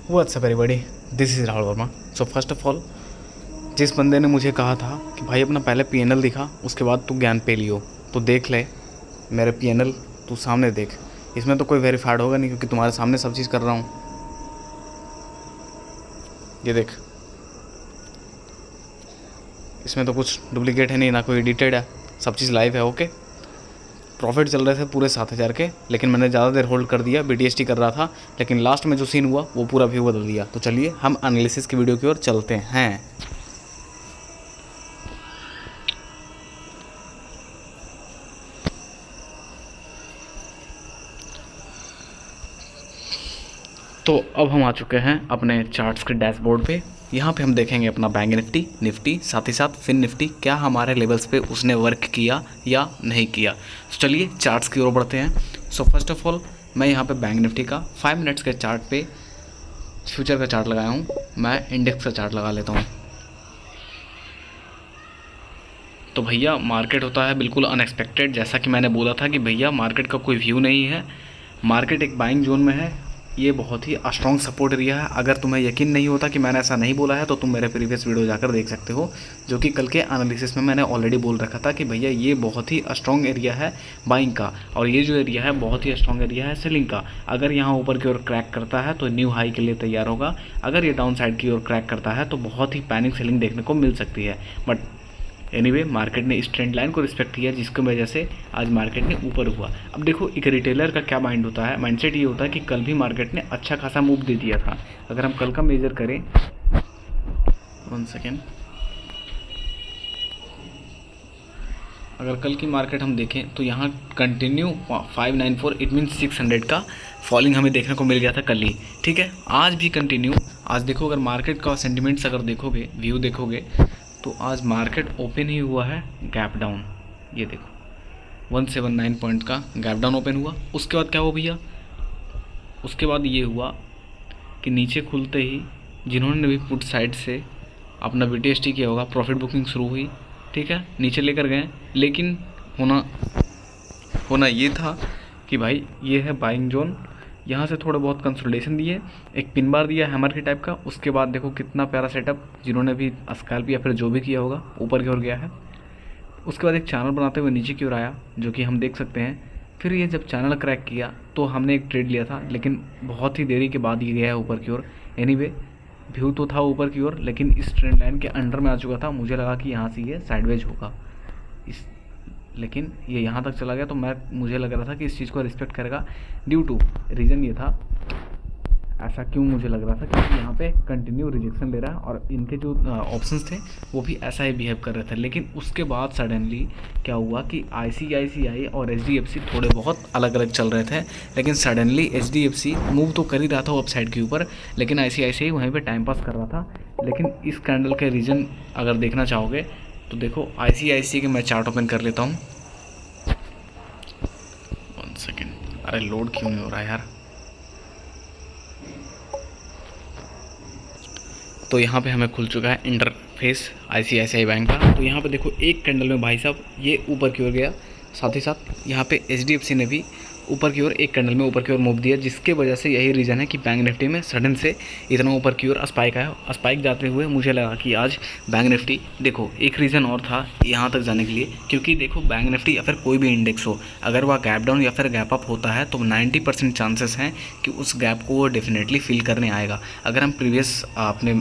WhatsApp everybody, this is Rahul Verma. So first of all, जिस बंदे ने मुझे कहा था कि भाई अपना पहले पीएनएल दिखा, उसके बाद तू ज्ञान पे लियो, तो देख ले मेरे पीएनएल, तू सामने देख। इसमें तो कोई वेरीफाइड होगा नहीं क्योंकि तुम्हारे सामने सब चीज़ कर रहा हूँ। ये देख, इसमें तो कुछ डुप्लीकेट है नहीं, ना कोई एडिटेड है, सब चीज़ लाइव है। ओके, प्रॉफिट चल रहे थे पूरे 7,000 के, लेकिन मैंने ज़्यादा देर होल्ड कर दिया, बीटीएसटी कर रहा था, लेकिन लास्ट में जो सीन हुआ वो पूरा व्यू बदल दिया। तो चलिए हम एनालिसिस की वीडियो की ओर चलते हैं। तो अब हम आ चुके हैं अपने चार्ट्स के डैशबोर्ड पे। यहाँ पे हम देखेंगे अपना बैंक निफ्टी, साथ ही साथ फिन निफ्टी, क्या हमारे लेवल्स पे उसने वर्क किया या नहीं किया। तो चलिए चार्ट्स की ओर बढ़ते हैं। सो फर्स्ट ऑफ ऑल, मैं यहाँ पे बैंक निफ्टी का 5 मिनट्स के चार्ट पे फ्यूचर का चार्ट लगाया हूँ। मैं इंडेक्स का चार्ट लगा लेता हूँ। तो भैया मार्केट होता है बिल्कुल अनएक्सपेक्टेड, जैसा कि मैंने बोला था कि भैया मार्केट का कोई व्यू नहीं है, मार्केट एक बाइंग जोन में है। ये बहुत ही स्ट्रॉन्ग सपोर्ट एरिया है। अगर तुम्हें यकीन नहीं होता कि मैंने ऐसा नहीं बोला है तो तुम मेरे प्रीवियस वीडियो जाकर देख सकते हो, जो कि कल के एनालिसिस में मैंने ऑलरेडी बोल रखा था कि भैया ये बहुत ही स्ट्रॉन्ग एरिया है बाइंग का, और ये जो एरिया है बहुत ही स्ट्रॉन्ग एरिया है सेलिंग का। अगर यहाँ ऊपर की ओर क्रैक करता है तो न्यू हाई के लिए तैयार होगा, अगर ये डाउन साइड की ओर क्रैक करता है तो बहुत ही पैनिक सेलिंग देखने को मिल सकती है। बट एनीवे मार्केट ने इस ट्रेंड लाइन को रिस्पेक्ट किया, जिसकी वजह से आज मार्केट ने ऊपर हुआ। अब देखो, एक रिटेलर का क्या माइंड होता है, माइंडसेट ये होता है कि कल भी मार्केट ने अच्छा खासा मूव दे दिया था। अगर हम कल का मेजर करें, 1 सेकेंड, अगर कल की मार्केट हम देखें तो यहाँ कंटिन्यू 594, इट मीन्स 600 का फॉलिंग हमें देखने को मिल गया था कल ही। ठीक है, आज भी कंटिन्यू। आज देखो, अगर मार्केट का सेंटिमेंट्स अगर देखोगे, व्यू देखोगे, तो आज मार्केट ओपन ही हुआ है गैप डाउन। ये देखो 179 पॉइंट का गैप डाउन ओपन हुआ। उसके बाद क्या हुआ भैया, उसके बाद ये हुआ कि नीचे खुलते ही जिन्होंने भी पुट साइड से अपना बीटीएसटी किया होगा, प्रॉफिट बुकिंग शुरू हुई। ठीक है, नीचे लेकर गए, लेकिन होना ये था कि भाई ये है बाइंग जोन। यहाँ से थोड़े बहुत कंसोलिडेशन दिए, एक पिन बार दिया हैमर के टाइप का। उसके बाद देखो कितना प्यारा सेटअप, जिन्होंने भी स्कैल्प या फिर जो भी किया होगा ऊपर की ओर गया है। उसके बाद एक चैनल बनाते हुए नीचे की ओर आया, जो कि हम देख सकते हैं। फिर ये जब चैनल क्रैक किया तो हमने एक ट्रेड लिया था, लेकिन बहुत ही देरी के बाद ये गया है ऊपर की ओर। एनीवे व्यू तो था ऊपर की ओर, लेकिन इस ट्रेंड लाइन के अंडर में आ चुका था। मुझे लगा कि यहाँ से ये साइडवेज होगा, लेकिन ये यहाँ तक चला गया। तो मुझे लग रहा था कि इस चीज़ को रिस्पेक्ट करेगा, ड्यू टू रीज़न ये था। ऐसा क्यों मुझे लग रहा था, क्योंकि यहाँ पे कंटिन्यू रिजेक्शन ले रहा है और इनके जो ऑप्शंस थे वो भी ऐसा ही बिहेव कर रहे थे। लेकिन उसके बाद सडनली क्या हुआ कि आईसीआईसीआई और एचडीएफसी थोड़े बहुत अलग अलग चल रहे थे, लेकिन सडनली एचडीएफसी मूव तो कर ही रहा था वो अपसाइड के ऊपर, लेकिन आईसीआईसीआई वहीं पर टाइम पास कर रहा था। लेकिन इस कैंडल के रीज़न अगर देखना चाहोगे तो देखो, आईसीआईसीआई के मैं चार्ट ओपन कर लेता हूँ। 1 सेकेंड, अरे लोड क्यों नहीं हो रहा है यार। तो यहाँ पे हमें खुल चुका है इंटरफेस आईसीआईसीआई बैंक का। तो यहाँ पे देखो, एक कैंडल में भाई साहब ये ऊपर की ओर गया, साथ ही साथ यहाँ पे एचडीएफसी ने भी ऊपर की ओर एक कैंडल में ऊपर की ओर मूव दिया, जिसके वजह से यही रीज़न है कि बैंक निफ्टी में सडन से इतना ऊपर की ओर स्पाइक आया। स्पाइक जाते हुए मुझे लगा कि आज बैंक निफ्टी, देखो एक रीज़न और था यहाँ तक जाने के लिए, क्योंकि देखो बैंक निफ्टी या फिर कोई भी इंडेक्स हो, अगर वह गैप डाउन या फिर गैप अप होता है तो 90% चांसेस हैं कि उस गैप को वो डेफिनेटली फिल करने आएगा। अगर हम प्रीवियस अपने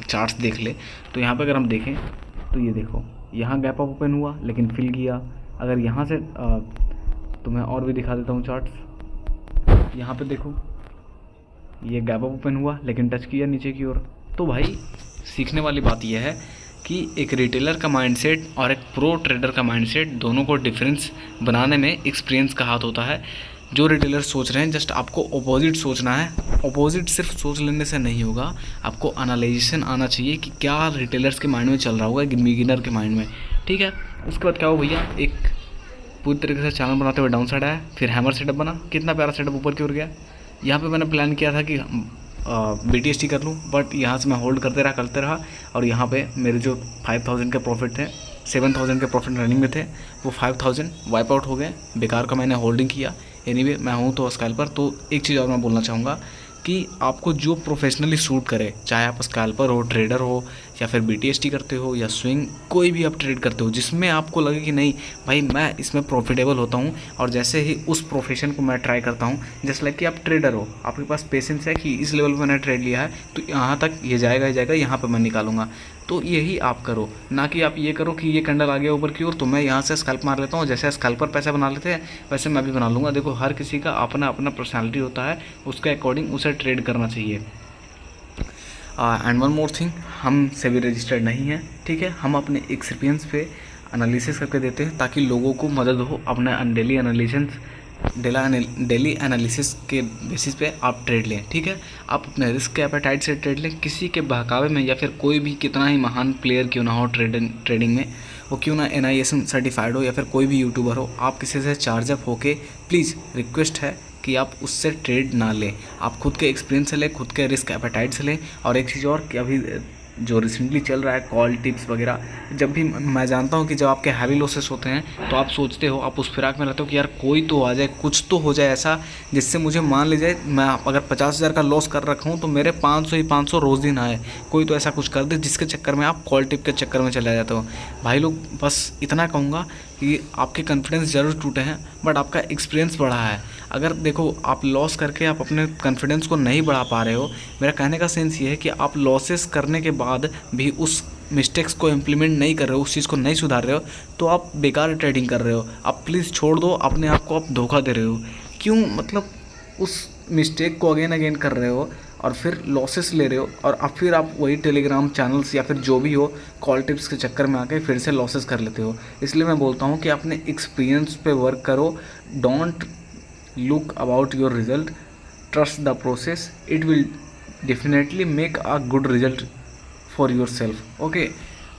चार्ट्स देख ले तो यहाँ पर अगर हम देखें तो ये देखो, यहाँ गैप अप ओपन हुआ लेकिन फिल किया। अगर यहाँ से तो मैं और भी दिखा देता हूँ चार्ट्स। यहाँ पे देखो, ये गैप अप ओपन हुआ लेकिन टच किया नीचे की ओर। तो भाई सीखने वाली बात यह है कि एक रिटेलर का माइंडसेट और एक प्रो ट्रेडर का माइंडसेट, दोनों को डिफरेंस बनाने में एक्सपीरियंस का हाथ होता है। जो रिटेलर सोच रहे हैं, जस्ट आपको अपोजिट सोचना है। अपोजिट सिर्फ सोच लेने से नहीं होगा, आपको एनालाइजेशन आना चाहिए कि क्या रिटेलर्स के माइंड में चल रहा होगा, बिगिनर के माइंड में। ठीक है, उसके बाद क्या हो भैया, एक पूरी तरीके से चैनल बनाते हुए डाउन साइड आया, फिर हैमर सेटअप बना, कितना प्यारा सेटअप ऊपर की ओर गया। यहाँ पे मैंने प्लान किया था कि बीटीएसटी कर लूँ, बट यहाँ से मैं होल्ड करते रहा और यहाँ पे मेरे जो 5000 के प्रॉफिट थे, 7000 के प्रॉफिट रनिंग में थे, वो 5000 वाइप आउट हो गए। बेकार का मैंने होल्डिंग किया। एनीवे मैं हूँ तो स्काइल पर। तो एक चीज़ और मैं बोलना चाहूँगा कि आपको जो प्रोफेशनली सूट करे, चाहे आप स्कैल्पर हो, ट्रेडर हो, या फिर BTST करते हो, या स्विंग, कोई भी आप ट्रेड करते हो, जिसमें आपको लगे कि नहीं भाई मैं इसमें प्रॉफिटेबल होता हूँ, और जैसे ही उस प्रोफेशन को मैं ट्राई करता हूँ, जैसे लाइक कि आप ट्रेडर हो, आपके पास पेशेंस है कि इस लेवल पर मैंने ट्रेड लिया है तो यहाँ तक ये जाएगा ही जाएगा, यहाँ पर मैं निकालूंगा, तो यही आप करो। ना कि आप ये करो कि ये कैंडल आ गया ऊपर की ओर तो मैं यहाँ से स्कैल्प मार लेता हूँ, जैसे स्कैल्पर पैसा बना लेते हैं वैसे मैं भी बना लूँगा। देखो हर किसी का अपना अपना पर्सनैलिटी होता है, उसके अकॉर्डिंग उसे ट्रेड करना चाहिए। एंड वन मोर थिंग, हम सेबी रजिस्टर्ड नहीं हैं, ठीक है। हम अपने एक्सपीरियंस पे एनालिसिस करके देते हैं ताकि लोगों को मदद हो अपने डेली एनालिसिस के बेसिस पे आप ट्रेड लें, ठीक है। आप अपने रिस्क के एपेटाइट से ट्रेड लें, किसी के बहकावे में, या फिर कोई भी कितना ही महान प्लेयर क्यों ना हो ट्रेडिंग में, वो क्यों ना NISM सर्टिफाइड हो, या फिर कोई भी यूट्यूबर हो, आप किसी से चार्जअप होके प्लीज़ रिक्वेस्ट है कि आप उससे ट्रेड ना लें। आप खुद के एक्सपीरियंस से लें, खुद के रिस्क एपेटाइट से लें। और एक चीज़ और कि अभी जो रिसेंटली चल रहा है कॉल टिप्स वगैरह, जब भी मैं जानता हूँ कि जब आपके हैवी लॉसेस होते हैं तो आप सोचते हो, आप उस फिराक में रहते हो कि यार कोई तो आ जाए, कुछ तो हो जाए ऐसा जिससे मुझे मान लीजिए मैं अगर 50,000 का लॉस कर रखा हूँ तो मेरे 500 ही 500 रोज़ दिन आए, कोई तो ऐसा कुछ कर दे जिसके चक्कर में आप कॉल टिप के चक्कर में चले जाते हो। भाई लोग बस इतना कहूँगा कि आपके कॉन्फिडेंस ज़रूर टूटे हैं बट आपका एक्सपीरियंस बढ़ा है। अगर देखो आप लॉस करके आप अपने कॉन्फिडेंस को नहीं बढ़ा पा रहे हो, मेरा कहने का सेंस ये है कि आप लॉसेस करने के बाद भी उस मिस्टेक्स को इम्प्लीमेंट नहीं कर रहे हो, उस चीज़ को नहीं सुधार रहे हो, तो आप बेकार ट्रेडिंग कर रहे हो। आप प्लीज़ छोड़ दो, अपने आप को आप धोखा दे रहे हो। क्यों, मतलब उस मिस्टेक को अगेन कर रहे हो और फिर लॉसेस ले रहे हो, और अब फिर आप वही टेलीग्राम चैनल्स या फिर जो भी हो कॉल टिप्स के चक्कर में आके फिर से लॉसेस कर लेते हो। इसलिए मैं बोलता हूँ कि अपने एक्सपीरियंस पे वर्क करो। Don't look about your result, trust the process, it will definitely make a good result for yourself, okay।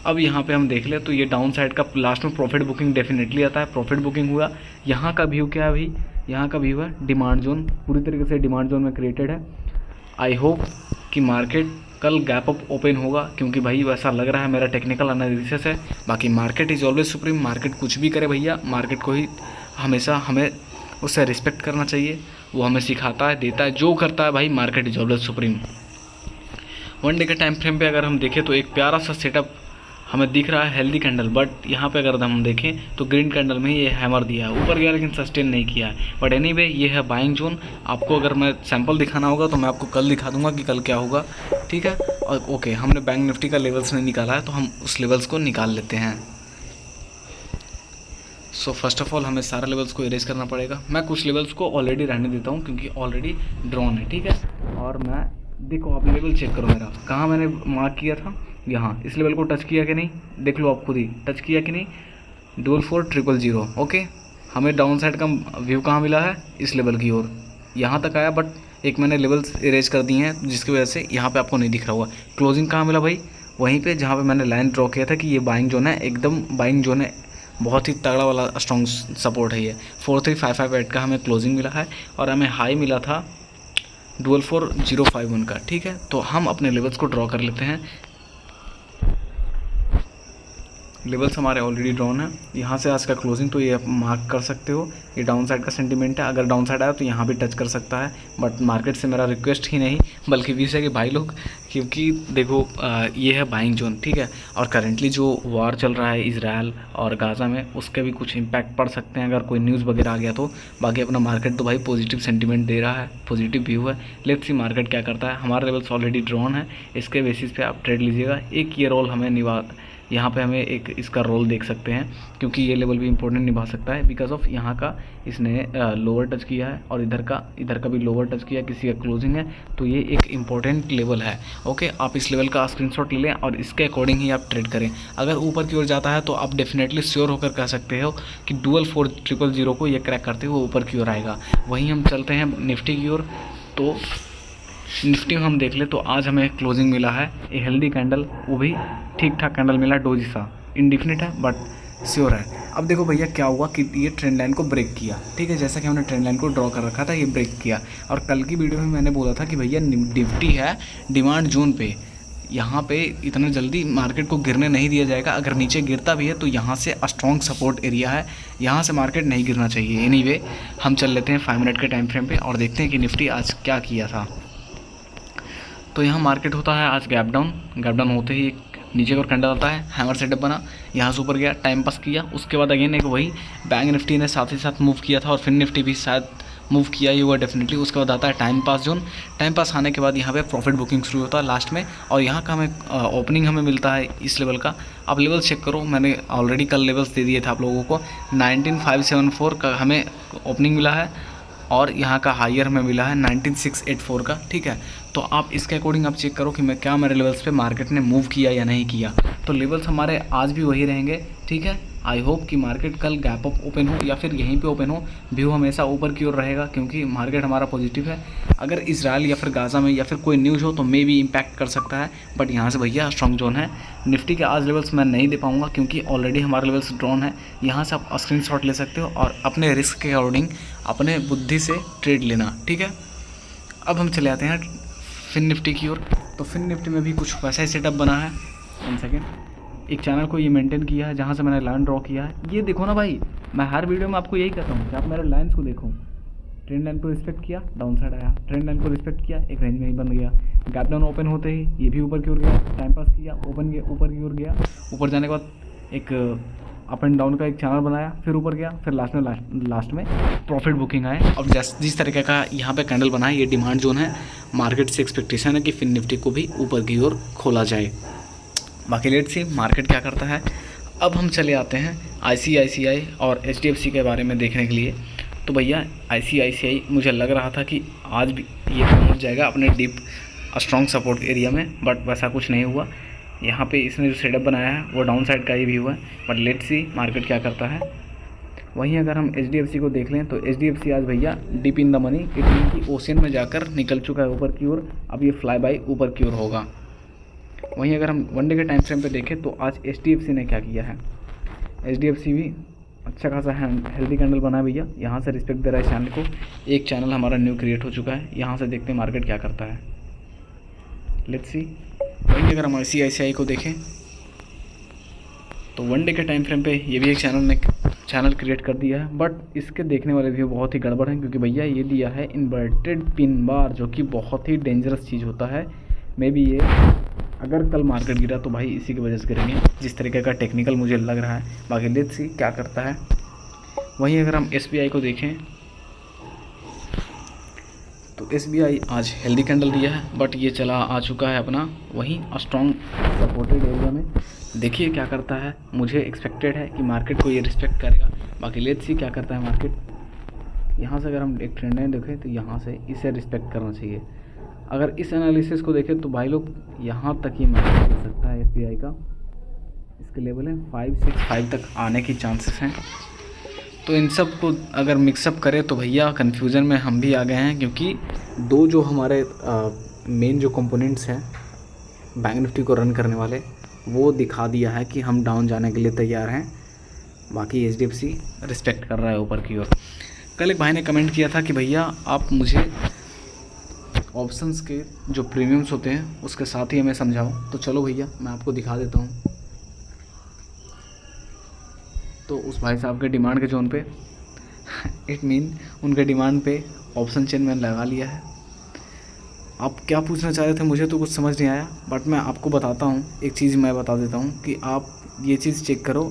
अब यहाँ पे हम देख ले तो ये डाउन साइड का लास्ट में प्रॉफिट बुकिंग डेफिनेटली आता है। प्रॉफिट बुकिंग हुआ, यहाँ का व्यू क्या है अभी, यहाँ का व्यू है डिमांड जोन, पूरी तरीके से डिमांड जोन में क्रिएटेड है। आई होप कि मार्केट कल गैप अप ओपन होगा, क्योंकि भाई वैसा लग रहा है, मेरा टेक्निकल एनालिसिस है। बाकी market is always supreme, market कुछ भी करे भैया, मार्केट को ही हमेशा हमें उससे रिस्पेक्ट करना चाहिए। वो हमें सिखाता है, देता है, जो करता है भाई, market is always supreme. One day के टाइम फ्रेम पे अगर हम देखें तो एक प्यारा सा सेटअप हमें दिख रहा है, हेल्दी कैंडल। बट यहाँ पे अगर हम देखें तो ग्रीन कैंडल में ये हैमर दिया है, ऊपर गया लेकिन सस्टेन नहीं किया है। बट एनीवे ये है बाइंग जोन। आपको अगर मैं सैंपल दिखाना होगा तो मैं आपको कल दिखा दूंगा कि कल क्या होगा, ठीक है। और ओके, हमने बैंक निफ्टी का लेवल्स नहीं निकाला है तो हम उस लेवल्स को निकाल लेते हैं। सो फर्स्ट ऑफ ऑल हमें सारे लेवल्स को इरेज करना पड़ेगा। मैं कुछ लेवल्स को ऑलरेडी रहने देता हूँ क्योंकि ऑलरेडी ड्रॉन है, ठीक है। और मैं देखो, आप लेवल चेक करो मेरा, कहाँ मैंने मार्क किया था, यहाँ इस लेवल को टच किया कि नहीं, देख लो आप खुद ही, टच किया कि नहीं, 44000, ओके। हमें डाउन साइड का व्यू कहाँ मिला है, इस लेवल की ओर, यहाँ तक आया। बट एक मैंने लेवल्स इरेज कर दिए हैं जिसकी वजह से यहाँ पे आपको नहीं दिख रहा होगा। क्लोजिंग कहाँ मिला भाई, वहीं पे जहाँ पे मैंने लाइन ड्रॉ किया था कि ये बाइंग जोन है, एकदम बाइंग जोन है, बहुत ही तगड़ा वाला स्ट्रॉन्ग सपोर्ट है ये। 43558 का हमें क्लोजिंग मिला है और हमें हाई मिला था 44051 का, ठीक है। तो हम अपने लेवल्स को ड्रॉ कर लेते हैं। लेवल्स हमारे ऑलरेडी ड्रॉन है। यहाँ से आज का क्लोजिंग तो ये आप मार्क कर सकते हो, ये डाउन साइड का सेंटीमेंट है। अगर डाउन साइड आया तो यहाँ भी टच कर सकता है, बट मार्केट से मेरा रिक्वेस्ट ही नहीं बल्कि विश है कि भाई लोग, क्योंकि देखो ये है बाइंग जोन, ठीक है। और करेंटली जो वार चल रहा है इजराइल और गाज़ा में, उसके भी कुछ इम्पैक्ट पड़ सकते हैं अगर कोई न्यूज़ वगैरह आ गया तो। बाकी अपना मार्केट तो भाई पॉजिटिव सेंटीमेंट दे रहा है, पॉजिटिव व्यू है। लेट्स सी मार्केट क्या करता है। हमारे लेवल्स ऑलरेडी ड्रॉन है, इसके बेसिस पे आप ट्रेड लीजिएगा। एक ये रोल हमें यहाँ पे हमें एक इसका रोल देख सकते हैं, क्योंकि ये लेवल भी इंपॉर्टेंट निभा सकता है बिकॉज ऑफ यहाँ का इसने लोअर टच किया है और इधर का भी लोअर टच किया, किसी का क्लोजिंग है, तो ये एक इम्पॉर्टेंट लेवल है, ओके। आप इस लेवल का स्क्रीनशॉट ले लें और इसके अकॉर्डिंग ही आप ट्रेड करें। अगर ऊपर की ओर जाता है तो आप डेफिनेटली श्योर होकर कह सकते हो कि 44000 को ये क्रैक करते हुए ऊपर की ओर आएगा। वहीं हम चलते हैं निफ्टी की ओर। तो निफ्टी में हम देख ले तो आज हमें क्लोजिंग मिला है ए हेल्दी कैंडल, वो भी ठीक ठाक कैंडल मिला, डोजी सा, इंडिफिनिट है बट श्योर है। अब देखो भैया क्या हुआ कि ये ट्रेंड लाइन को ब्रेक किया, ठीक है। जैसा कि हमने ट्रेंड लाइन को ड्रॉ कर रखा था, ये ब्रेक किया। और कल की वीडियो में मैंने बोला था कि भैया निफ्टी है डिमांड जोन पे, यहाँ पे इतना जल्दी मार्केट को गिरने नहीं दिया जाएगा। अगर नीचे गिरता भी है तो यहाँ से स्ट्रॉन्ग सपोर्ट एरिया है, यहाँ से मार्केट नहीं गिरना चाहिए। एनीवे हम चल लेते हैं 5 मिनट के टाइम फ्रेम पे और देखते हैं कि निफ्टी आज क्या किया था। तो यहाँ मार्केट होता है आज गैप डाउन होते ही एक नीचे और कैंडल आता है, हैमर सेटअप बना, यहाँ से ऊपर गया, टाइम पास किया, उसके बाद अगेन एक वही बैंक निफ्टी ने साथ ही साथ मूव किया था और फिर निफ्टी भी शायद मूव किया ही हुआ डेफिनेटली। उसके बाद आता है time pass zone, time pass आने के बाद यहाँ पे प्रॉफिट बुकिंग शुरू होता है लास्ट में, और यहाँ का हमें ओपनिंग हमें मिलता है इस लेवल का। आप लेवल चेक करो, मैंने ऑलरेडी कल लेवल्स दे दिए थे आप लोगों को। 19574 का हमें ओपनिंग मिला है और यहाँ का हायर हमें मिला है 19684 का, ठीक है। तो आप इसके अकॉर्डिंग आप चेक करो कि मैं क्या मेरे लेवल्स पे मार्केट ने मूव किया या नहीं किया। तो लेवल्स हमारे आज भी वही रहेंगे, ठीक है। आई होप कि मार्केट कल गैप अप ओपन हो या फिर यहीं पे ओपन हो, व्यू हमेशा ऊपर की ओर रहेगा क्योंकि मार्केट हमारा पॉजिटिव है। अगर इजराइल या फिर गाज़ा में या फिर कोई न्यूज़ हो तो मे भी इम्पैक्ट कर सकता है, बट यहाँ से भैया स्ट्रॉन्ग जोन है। निफ्टी के आज लेवल्स मैं नहीं दे पाऊँगा क्योंकि ऑलरेडी हमारे लेवल्स ड्रॉन है। यहाँ से आप स्क्रीनशॉट ले सकते हो और अपने रिस्क के अकॉर्डिंग अपने बुद्धि से ट्रेड लेना, ठीक है। अब हम चले आते हैं फिन निफ्टी की ओर। तो फिन निफ्टी में भी कुछ वैसा ही सेटअप बना है। 1 सेकेंड, एक चैनल को ये मेंटेन किया है जहाँ से मैंने लाइन ड्रॉ किया है। ये देखो ना भाई, मैं हर वीडियो में आपको यही कहता हूँ कि आप मेरे लाइन्स को देखो। ट्रेंड लाइन को रिस्पेक्ट किया, डाउन साइड आया, ट्रेंड लाइन को रिस्पेक्ट किया, एक रेंज में ही बन गया। गैप डाउन ओपन होते ही ये भी ऊपर की ओर गया, टाइम पास किया, ओपन गया, ऊपर की ओर गया, ऊपर जाने के बाद एक अप एंड डाउन का एक चैनल बनाया, फिर ऊपर गया, फिर लास्ट में प्रॉफिट बुकिंग आए। अब जिस तरीके का यहाँ पे कैंडल बना है, ये डिमांड जोन है। मार्केट से एक्सपेक्टेशन है कि फिन निफ्टी को भी ऊपर की ओर खोला जाए। बाकी लेट्स सी मार्केट क्या करता है। अब हम चले आते हैं ICICI और HDFC के बारे में देखने के लिए। तो भैया ICICI मुझे लग रहा था कि आज भी ये पहुंच जाएगा अपने डीप स्ट्रॉन्ग सपोर्ट एरिया में, बट वैसा कुछ नहीं हुआ। यहाँ पे इसने जो सेटअप बनाया है वो डाउन साइड का ही भी हुआ है, बट लेट्स सी मार्केट क्या करता है। वहीं अगर हम HDFC को देख लें तो HDFC आज भैया deep in the money, it mean कि ओशन में जाकर निकल चुका है ऊपर की ओर। अब ये फ्लाई बाई ऊपर की ओर होगा। वहीं अगर हम वन डे के टाइम फ्रेम पे देखें तो आज HDFC ने क्या किया है, HDFC भी अच्छा खासा हेल्दी कैंडल बना है भैया। यहाँ से रिस्पेक्ट दे रहा है चैनल को। एक चैनल हमारा न्यू क्रिएट हो चुका है। यहाँ से देखते हैं मार्केट क्या करता है, लेट्स सी। वहीं अगर हम ICICI को देखें तो वन डे के टाइम फ्रेम पे ये भी एक चैनल क्रिएट कर दिया है, बट इसके देखने वाले भी बहुत ही गड़बड़ हैं क्योंकि भैया ये दिया है इन्वर्टेड पिन बार, जो कि बहुत ही डेंजरस चीज़ होता है। मे बी ये अगर कल मार्केट गिरा तो भाई इसी की वजह से गिरेंगे, जिस तरीके का टेक्निकल मुझे लग रहा है। बाकी लेट्स सी क्या करता है। वहीं अगर हम SBI को देखें तो SBI आज हेल्दी कैंडल दिया है, बट ये चला आ चुका है अपना वहीं स्ट्रॉन्ग सपोर्टेड एरिया में। देखिए क्या करता है। मुझे एक्सपेक्टेड है कि मार्केट को ये रिस्पेक्ट करेगा। बाकी लेट्स सी क्या करता है मार्केट। यहाँ से अगर हम एक ट्रेंड लाइन देखें तो यहाँ से इसे रिस्पेक्ट करना चाहिए। अगर इस एनालिसिस को देखें तो भाई लोग यहाँ तक ये मार्केट चल सकता है। SBI का इसके लेवल है 565 तक आने की चांसेस हैं। तो इन सब को अगर मिक्सअप करें तो भैया कन्फ्यूज़न में हम भी आ गए हैं, क्योंकि दो जो हमारे मेन जो कंपोनेंट्स हैं बैंक निफ्टी को रन करने वाले, वो दिखा दिया है कि हम डाउन जाने के लिए तैयार हैं। बाकी HDFC रिस्पेक्ट कर रहा है ऊपर की ओर। कल एक भाई ने कमेंट किया था कि भैया आप मुझे ऑप्शंस के जो प्रीमियम्स होते हैं उसके साथ ही हमें समझाओ। तो चलो भैया मैं आपको दिखा देता हूँ। तो उस भाई साहब के डिमांड के जोन पे इट मीन उनके डिमांड पे ऑप्शन चेन मैंने लगा लिया है। आप क्या पूछना चाह रहे थे मुझे तो कुछ समझ नहीं आया, बट मैं आपको बताता हूँ। एक चीज़ मैं बता देता हूँ कि आप ये चीज़ चेक करो।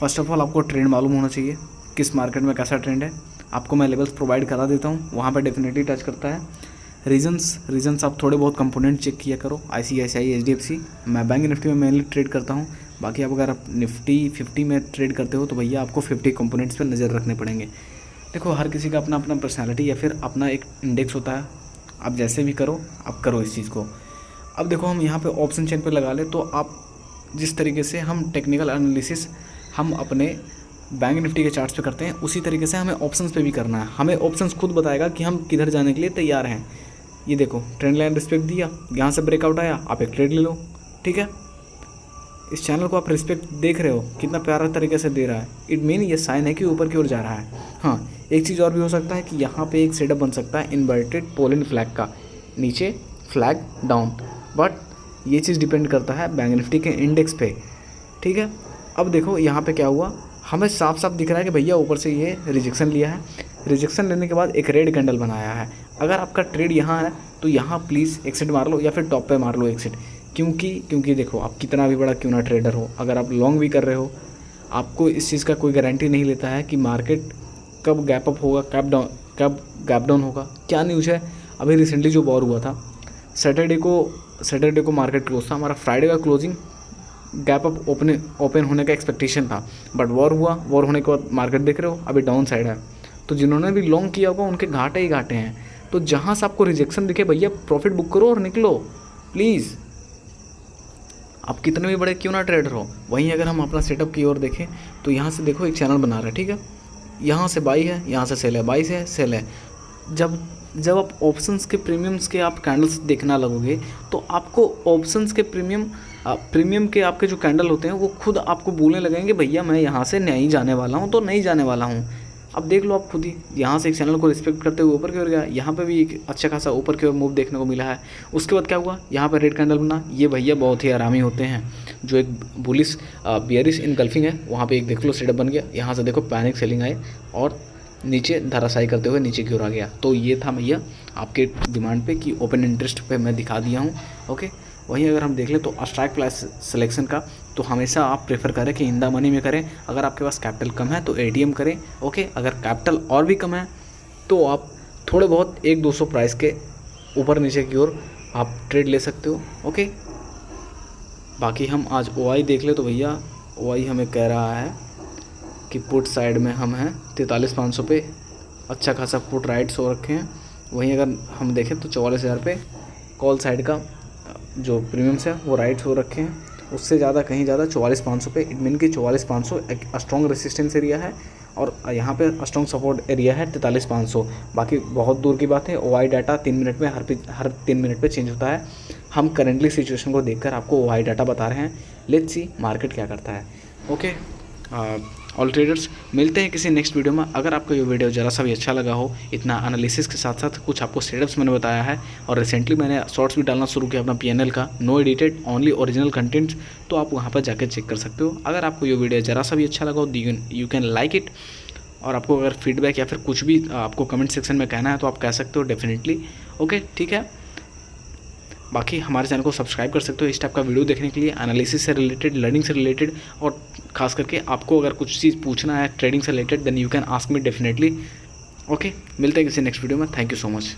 फर्स्ट ऑफ ऑल आपको ट्रेंड मालूम होना चाहिए, किस मार्केट में कैसा ट्रेंड है। आपको मैं लेवल्स प्रोवाइड करा देता हूँ, वहाँ पर डेफिनेटली टच करता है। रीजंस आप थोड़े बहुत कंपोनेंट चेक किया करो। ICICI HDFC, मैं बैंक निफ्टी में मेनली ट्रेड करता हूँ। बाकी आप अगर आप निफ्टी 50 में ट्रेड करते हो तो भैया आपको 50 कंपोनेंट्स पर नज़र रखने पड़ेंगे। देखो हर किसी का अपना अपना पर्सनैलिटी या फिर अपना एक इंडेक्स होता है। आप जैसे भी करो आप करो इस चीज़ को। अब देखो हम यहाँ पे ऑप्शन चेन पे लगा ले तो आप जिस तरीके से हम टेक्निकल एनालिसिस हम अपने बैंक निफ्टी के चार्ट्स पे करते हैं, उसी तरीके से हमें ऑप्शंस पे भी करना है। हमें ऑप्शंस खुद बताएगा कि हम किधर जाने के लिए तैयार हैं। ये देखो ट्रेंड लाइन रिस्पेक्ट दिया, यहाँ से ब्रेकआउट आया, आप एक ट्रेड ले लो, ठीक है। इस चैनल को आप रिस्पेक्ट देख रहे हो कितना प्यारा तरीके से दे रहा है। इट मीन ये साइन है कि ऊपर की ओर जा रहा है। हाँ, एक चीज़ और भी हो सकता है कि यहाँ पे एक सेटअप बन सकता है इन्वर्टेड पोलैंड फ्लैग का, नीचे फ्लैग डाउन, बट ये चीज़ डिपेंड करता है बैंक निफ्टी के इंडेक्स पे, ठीक है। अब देखो यहाँ पे क्या हुआ, हमें साफ साफ दिख रहा है कि भैया ऊपर से ये रिजेक्शन लिया है, रिजेक्शन लेने के बाद एक रेड कैंडल बनाया है। अगर आपका ट्रेड यहाँ है तो यहाँ प्लीज़ एक्सिट मार लो या फिर टॉप पे मार लो एक्सिट। क्योंकि देखो आप कितना भी बड़ा क्यों ना ट्रेडर हो, अगर आप लॉन्ग भी कर रहे हो, आपको इस चीज़ का कोई गारंटी नहीं लेता है कि मार्केट कब गैप अप होगा, कब गैप डाउन होगा। क्या न्यूज़ है, अभी रिसेंटली जो वॉर हुआ था, सैटरडे को मार्केट क्लोज था, हमारा फ्राइडे का क्लोजिंग गैप अप ओपन होने का एक्सपेक्टेशन था, बट वॉर हुआ, वॉर होने के बाद मार्केट देख रहे हो अभी डाउन साइड है। तो जिन्होंने भी लॉन्ग किया होगा उनके घाटे ही घाटे हैं। तो जहाँ से आपको रिजेक्शन दिखे भैया प्रॉफिट बुक करो और निकलो प्लीज़, आप कितने भी बड़े क्यों ना ट्रेडर हो। वहीं अगर हम अपना सेटअप की ओर देखें तो यहाँ से देखो एक चैनल बना रहे हैं, ठीक है, यहाँ से बाई है, यहाँ से सेल है, बाई से सेल है। जब आप ऑप्शंस के प्रीमियम्स के आप कैंडल्स देखना लगोगे तो आपको ऑप्शंस के प्रीमियम के आपके जो कैंडल होते हैं वो खुद आपको बोलने लगेंगे भैया मैं यहाँ से नहीं जाने वाला हूँ तो नहीं जाने वाला हूँ। अब देख लो आप खुद ही, यहाँ से एक चैनल को रिस्पेक्ट करते हुए ऊपर की ओर गया, यहाँ पे भी एक अच्छा खासा ऊपर की ओर मूव देखने को मिला है। उसके बाद क्या हुआ, यहाँ पर रेड कैंडल बना। ये भैया बहुत ही आरामी होते हैं, जो एक बुलिश बियरिश इनगल्फिंग है वहाँ पे एक देख लो सेटअप बन गया। यहाँ से देखो पैनिक सेलिंग आए और नीचे धराशायी करते हुए नीचे की ओर आ गया। तो ये था भैया आपके डिमांड पे कि ओपन इंटरेस्ट पे मैं दिखा दिया हूँ। ओके, वहीं अगर हम देख लें तो स्ट्राइक प्राइस सिलेक्शन का तो हमेशा आप प्रेफर करें कि इन द मनी में करें। अगर आपके पास कैपिटल कम है तो एटीएम करें। ओके, अगर कैपिटल और भी कम है तो आप थोड़े बहुत 1-200 प्राइस के ऊपर नीचे की ओर आप ट्रेड ले सकते हो। ओके, बाकी हम आज ओआई देख ले तो भैया ओआई हमें कह रहा है कि पुट साइड में हम हैं 43,500 पे, अच्छा खासा पुट राइट्स हो रखे हैं। वहीं अगर हम देखें तो 44,000 पे कॉल साइड का जो प्रीमियम्स है वो राइट्स हो रखे हैं। उससे ज़्यादा कहीं ज़्यादा 44,500 पे, इट मीन कि 44,500 एक स्ट्रॉन्ग रेसिस्टेंस एरिया है और यहाँ पे स्ट्रॉन्ग सपोर्ट एरिया है 43,500। बाकी बहुत दूर की बात है, ओआई डाटा 3 मिनट में हर 3 मिनट पे चेंज होता है। हम करेंटली सिचुएशन को देखकर आपको ओआई डाटा बता रहे हैं। लेट्स सी मार्केट क्या करता है। ओके ऑल ट्रेडर्स, मिलते हैं किसी नेक्स्ट वीडियो में। अगर आपको ये वीडियो ज़रा सा भी अच्छा लगा हो, इतना एनालिसिस के साथ साथ कुछ आपको सेटअप्स मैंने बताया है और रिसेंटली मैंने शॉर्ट्स भी डालना शुरू किया अपना पीएनएल का, no edited only original contents, तो आप वहाँ पर जाकर चेक कर सकते हो। अगर आपको ये वीडियो ज़रा सा भी अच्छा लगा हो यू कैन लाइक इट, और आपको अगर फीडबैक या फिर कुछ भी आपको कमेंट सेक्शन में कहना है तो आप कह सकते हो डेफिनेटली। ओके, ठीक है, बाकी हमारे चैनल को सब्सक्राइब कर सकते हो इस टाइप का वीडियो देखने के लिए, एनालिसिस से रिलेटेड, लर्निंग से रिलेटेड, और खास करके आपको अगर कुछ चीज़ पूछना है ट्रेडिंग से related then you can ask me definitely. Okay, मिलते हैं किसी नेक्स्ट वीडियो में। Thank you so much.